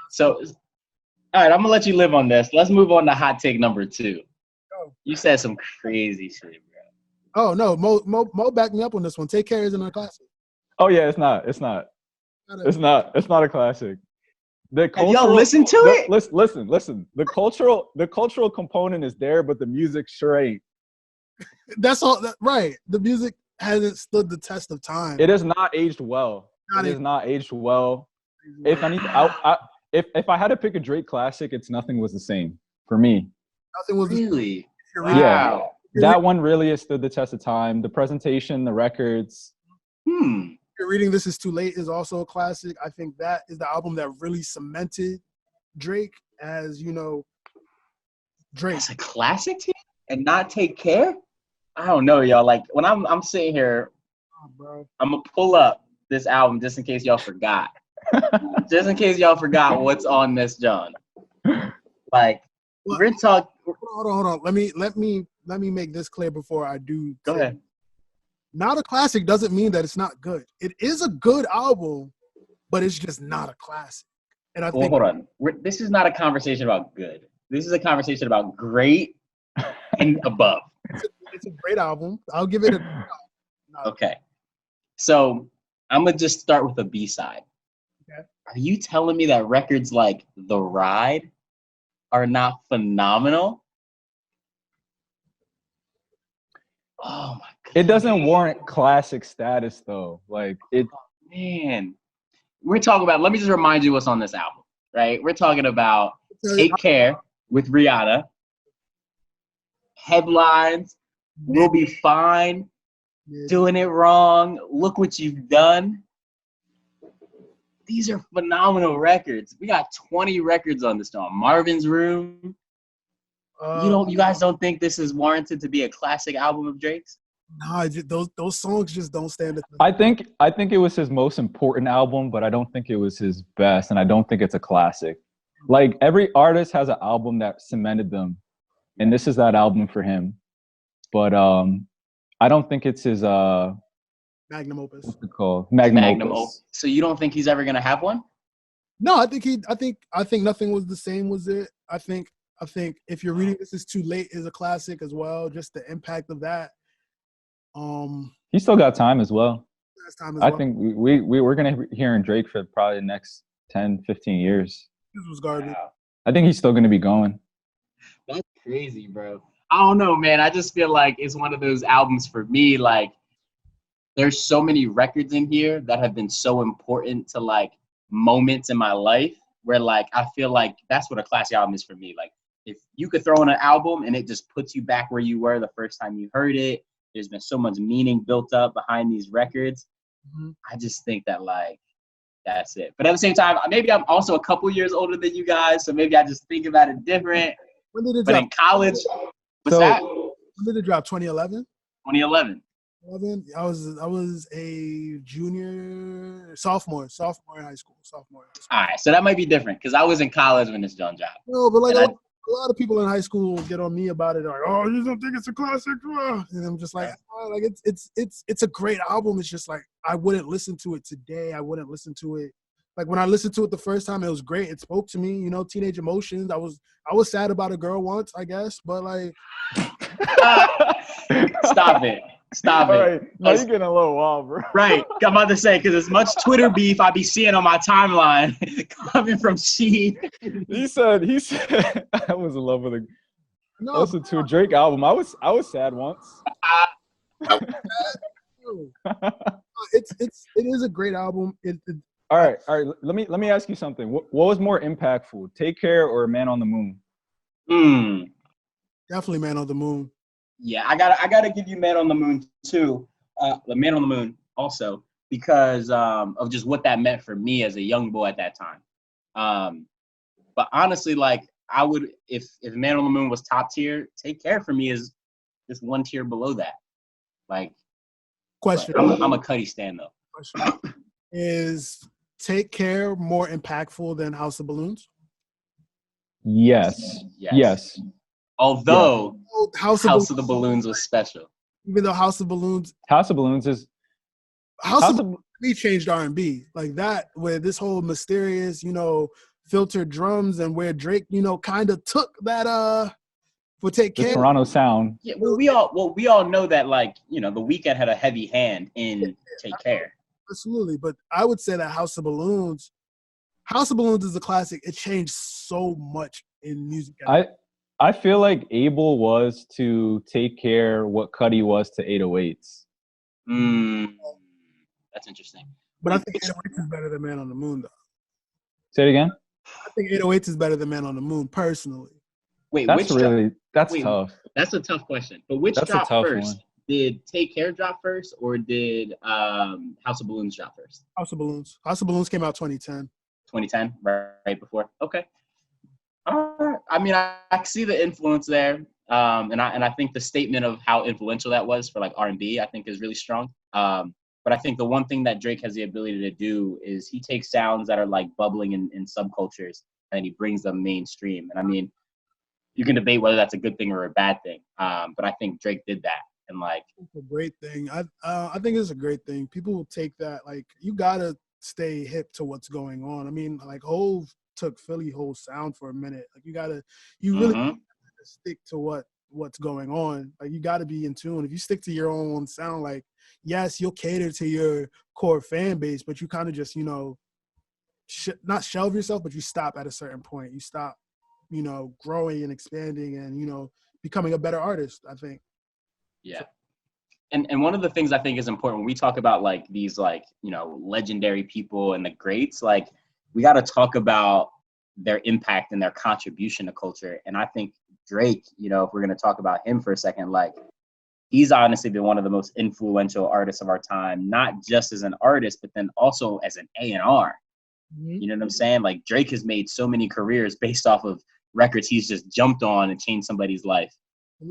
So, all right, I'm gonna let you live on this. Let's move on to hot take number 2. Oh. You said some crazy shit, bro. Oh no, Mo backed me up on this one. Take Care isn't a classic. Oh yeah, it's not. It's not a classic. Have y'all listened to it? Listen. The cultural component is there, but the music sure ain't. That's all. Right. The music hasn't stood the test of time. It has not aged well. It has not aged well. If anything, if I had to pick a Drake classic, it's Nothing Was the Same for me. Nothing was really. Wow. Yeah, that one really has stood the test of time. The presentation, the records. You're reading This Is Too Late is also a classic. I think that is the album that really cemented Drake as, Drake. It's a classic to you and not Take Care? I don't know, y'all. Like, when I'm sitting here, bro. I'm going to pull up this album just in case y'all forgot. Just in case y'all forgot what's on this, John. Like, we're talking. Hold on. Let me make this clear before I do. Go ahead. Not a classic doesn't mean that it's not good. It is a good album, but it's just not a classic. And I think. Hold on. This is not a conversation about good. This is a conversation about great and above. It's a great album. I'll give it a. Okay. So I'm gonna just start with a B-side. Okay. Are you telling me that records like The Ride are not phenomenal? Oh my God. It doesn't warrant classic status though. Like it. Oh, man. We're talking about, let me just remind you what's on this album, right? We're talking about Take Care with Rihanna, Headlines, We'll Be Fine, Doing It Wrong, Look What You've Done. These are phenomenal records. We got 20 records on this song. Marvin's Room. You guys don't think this is warranted to be a classic album of Drake's? Nah, those songs just don't stand. I think it was his most important album, but I don't think it was his best, and I don't think it's a classic. Like every artist has an album that cemented them, and this is that album for him. But I don't think it's his magnum opus. What's it called? Magnum opus. So you don't think he's ever gonna have one? No, I think Nothing Was the Same was it. I think if you're reading This Is Too Late is a classic as well. Just the impact of that. He still got time as well. I think we're gonna be hearing Drake for probably the next 10, 15 years. This was garbage. Wow. I think he's still gonna be going. That's crazy, bro. I don't know, man. I just feel like it's one of those albums for me. Like, there's so many records in here that have been so important to like moments in my life where like I feel like that's what a classic album is for me. Like, if you could throw in an album and it just puts you back where you were the first time you heard it, there's been so much meaning built up behind these records. Mm-hmm. I just think that like that's it. But at the same time, maybe I'm also a couple years older than you guys, so maybe I just think about it different. When did it drop? In college, what's that? When did it drop? 2011. 2011. I was a sophomore in high school. All right, so that might be different because I was in college when this John dropped. No, but like a lot of people in high school get on me about it. Like, oh, you don't think it's a classic? And I'm just like, like it's a great album. It's just like I wouldn't listen to it today. I wouldn't listen to it. Like when I listened to it the first time, it was great. It spoke to me, teenage emotions. I was sad about a girl once, I guess, but like, stop it. Stop All it. Right. Now you're getting a little wild, bro. Right. I'm about to say, because as much Twitter beef I be seeing on my timeline coming from She. He said I was in love with a Drake album. I was sad once. It is a great album. All right. Let me ask you something. What was more impactful, Take Care or Man on the Moon? Definitely Man on the Moon. Yeah, I gotta give you Man on the Moon too. The Man on the Moon also because of just what that meant for me as a young boy at that time. But honestly, like I would if Man on the Moon was top tier, Take Care for me is just one tier below that. Like, question. I'm a Cudi stan though. Question. Is Take Care more impactful than House of Balloons? Yes. Although House of the Balloons was special. Even though House of Balloons is House of he changed R&B like that, where this whole mysterious, filtered drums, and where Drake, kind of took that for Take The Care. Toronto sound. Yeah, we all know that, like, The Weeknd had a heavy hand in Take Care. Absolutely, but I would say that House of Balloons is a classic. It changed so much in music. I feel like Abel was to Take Care what Cudi was to 808s. That's interesting. But I think 808s is better than Man on the Moon, though. Say it again. I think 808s is better than Man on the Moon, personally. Wait, that's tough. That's a tough question. But which dropped first? One. Did Take Care drop first, or did House of Balloons drop first? House of Balloons. House of Balloons came out 2010. 2010, right before. Okay. I mean, I see the influence there, and I think the statement of how influential that was for like R&B, I think, is really strong. But I think the one thing that Drake has the ability to do is he takes sounds that are like bubbling in subcultures and he brings them mainstream. And I mean, you can debate whether that's a good thing or a bad thing, but I think Drake did that. And like, it's a great thing. I think it's a great thing. People will take that. Like, you gotta stay hip to what's going on. I mean, like, Hov took Philly whole sound for a minute. Like, you really gotta stick to what's going on. Like, you gotta be in tune. If you stick to your own sound, like, yes, you'll cater to your core fan base, but you kind of just, not shelve yourself, but you stop at a certain point. You stop, growing and expanding and, becoming a better artist, I think. Yeah. And one of the things I think is important when we talk about like these like, legendary people and the greats, like we got to talk about their impact and their contribution to culture. And I think Drake, if we're going to talk about him for a second, like he's honestly been one of the most influential artists of our time, not just as an artist, but then also as an A&R. Mm-hmm. You know what I'm saying? Like Drake has made so many careers based off of records he's just jumped on and changed somebody's life.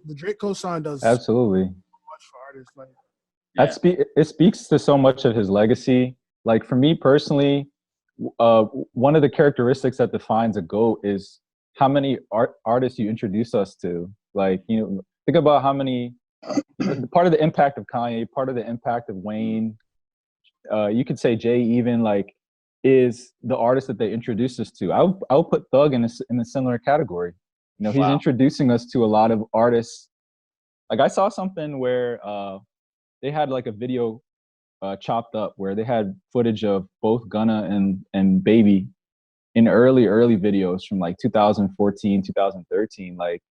The Drake cosign does absolutely so much for artists. Like, it speaks to so much of his legacy. Like for me personally, one of the characteristics that defines a GOAT is how many artists you introduce us to. Like, think about how many, part of the impact of Kanye, part of the impact of Wayne, you could say Jay even, like, is the artist that they introduced us to. I'll put Thug in a similar category. He's introducing us to a lot of artists. Like I saw something where they had like a video chopped up where they had footage of both Gunna and Baby in early videos from like 2014, 2013. Like,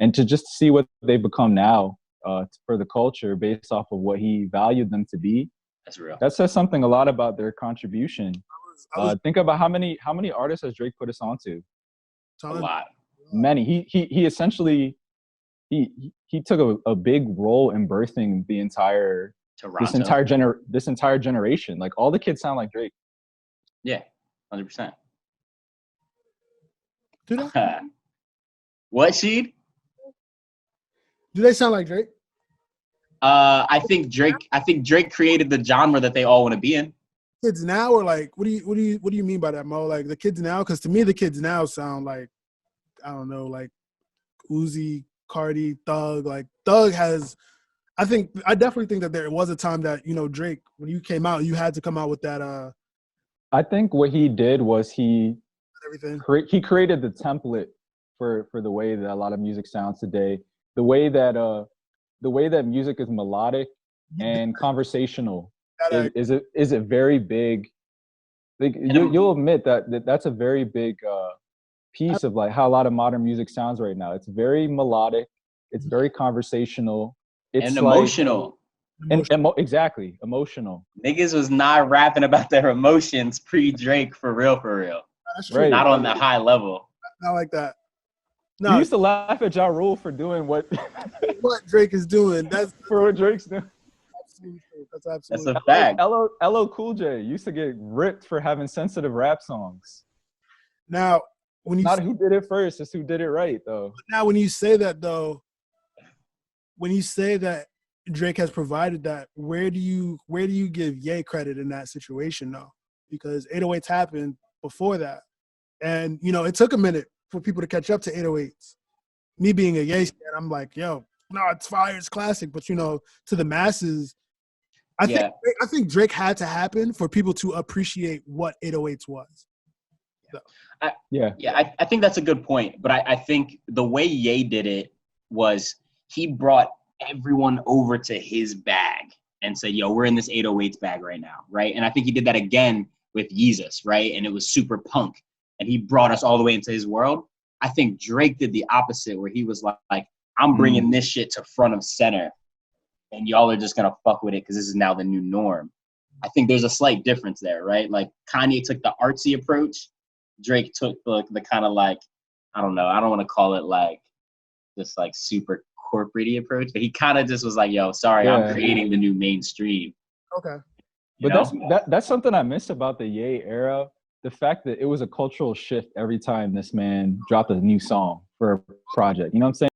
and to just see what they've become now for the culture based off of what he valued them to be. That's real. That says something a lot about their contribution. Think about how many artists has Drake put us onto? A lot. Many. He essentially he took a big role in birthing the entire Toronto. this entire generation. Like all the kids sound like Drake. Yeah, 100%. Do they? What, Sheed? Do they sound like Drake? I think Drake created the genre that they all want to be in. Kids now, or like, what do you mean by that, Mo? Like the kids now? Because to me, the kids now sound like, I don't know, like Uzi, Cardi, Thug. Like Thug has, I definitely think that there was a time that, Drake, when you came out, you had to come out with that. I think what he did was he created the template for the way that a lot of music sounds today. The way that music is melodic and conversational is a very big. Like you'll admit that's a very big piece of like how a lot of modern music sounds right now. It's very melodic. It's very conversational. It's and emotional. Exactly, emotional. Niggas was not rapping about their emotions pre-Drake for real. That's true. Right. Not on the high level. Not like that. No, we used to laugh at Ja Rule for doing what Drake is doing. That's for what Drake's doing. That's absolutely. That's a fact. LL Cool J used to get ripped for having sensitive rap songs. Now, when you not who did it first, it's who did it right, though. Now, when you say that, though, when you say that Drake has provided that, where do you give Ye credit in that situation, though? Because 808s happened before that, and it took a minute for people to catch up to 808s. Me being a Ye fan, I'm like, yo, no, it's fire, it's classic. But to the masses, I think Drake had to happen for people to appreciate what 808s was. So. I think that's a good point. But I think the way Ye did it was he brought everyone over to his bag and said, yo, we're in this 808s bag right now, right? And I think he did that again with Yeezus, right? And it was super punk. And he brought us all the way into his world. I think Drake did the opposite, where he was like I'm bringing this shit to front of center, and y'all are just going to fuck with it because this is now the new norm. I think there's a slight difference there, right? Like Kanye took the artsy approach. Drake took the kind of like, I don't know, I don't want to call it like this like super corporate-y approach, but he kind of just was like, yo, sorry, I'm creating the new mainstream. Okay. But that's something I miss about the Ye era. The fact that it was a cultural shift every time this man dropped a new song for a project. You know what I'm